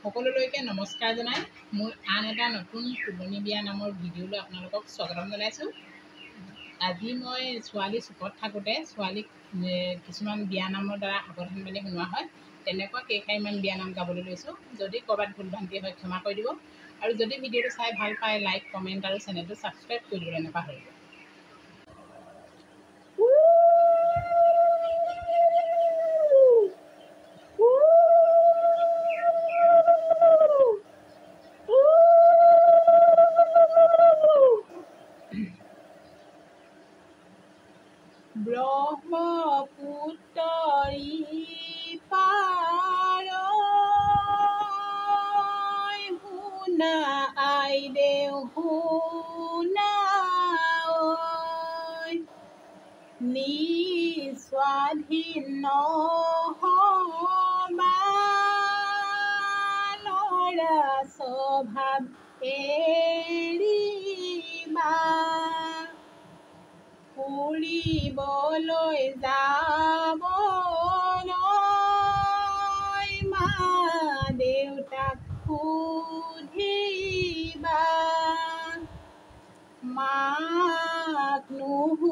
সকলোলৈকে নমস্কাৰ জনাই মোৰ আন এটা নতুন তুলনি বিয়া নামৰ ভিডিঅ'লৈ আপোনালোকক স্বাগতম জনাইছোঁ। আজি মই ছোৱালী চুকত থাকোঁতে ছোৱালীক কিছুমান বিয়া নামৰ দ্বাৰা সাৱধান বাণী শুনোৱা হয়, তেনেকুৱা কেইষাৰিমান বিয়া নাম গাবলৈ লৈছোঁ। যদি ক'ৰবাত ভুল ভ্ৰান্তি হয় ক্ষমা কৰি দিব, আৰু যদি ভিডিঅ'টো চাই ভাল পায় লাইক কমেণ্ট আৰু চেনেলটো ছাবস্ক্ৰাইব কৰি দিবলৈ নাপাহৰিব। ব্ৰহ্মপুত্ৰী পাৰৈ শুনা আইদেউ শুনা ঐ, নিস্বাধীন নহবা ল'ৰা স্বভাৱ এৰিবা, ফুৰিবলৈ যাবলৈ মা দেউতাক সুধিবা, মাক নুসুধাকৈ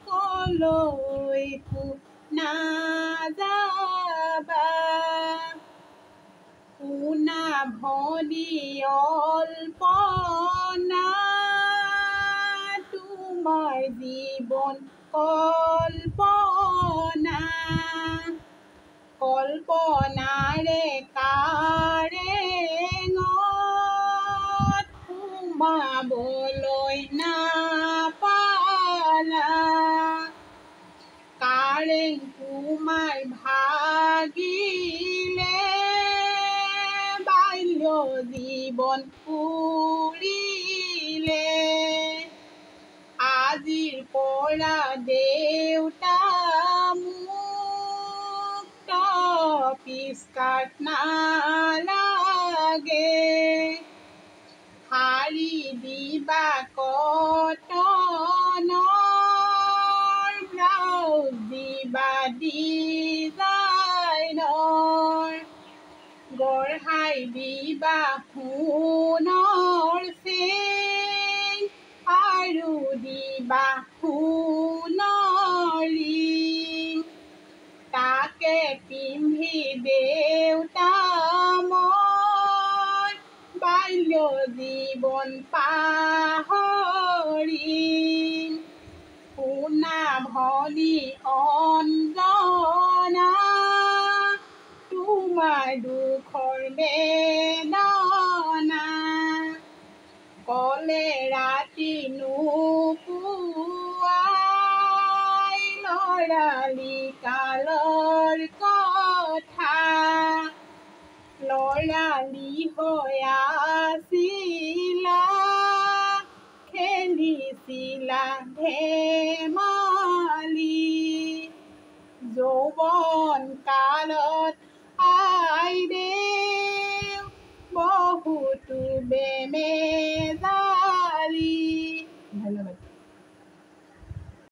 কলৈকো নাযাবা, শুনা ভনী অল্পনা তোমাৰ জীৱন কল্পনা, কল্পনাৰে কাৰেঙত সোমাবলৈ নাপালা, কাৰেং তোমাৰ ভাগিলে বাল্য জীৱন পুৰিলে, আজিৰ পৰা দেউতা মুক্ত পিস্কাৰ্ট নালাগে, শাৰী দিবা কটনৰ, ব্লাউজ দিবা ডিজাইনৰ, গঢ়াই দিবা সোণৰ চেইন আৰু দিবা সোণৰ ৰিং, তাকে পিন্ধি দেউতা মই বাল্য জীৱন পাহৰিম, শুনা ভনী অঞ্জনা তোমাৰ দুখৰ বেদনা, ক'লে ৰাতি নুপুৱাই ল'ৰালি কালৰ কথা, ল'ৰালি হৈ আছিলা খেলিছিলা ধেমালি, যৌৱন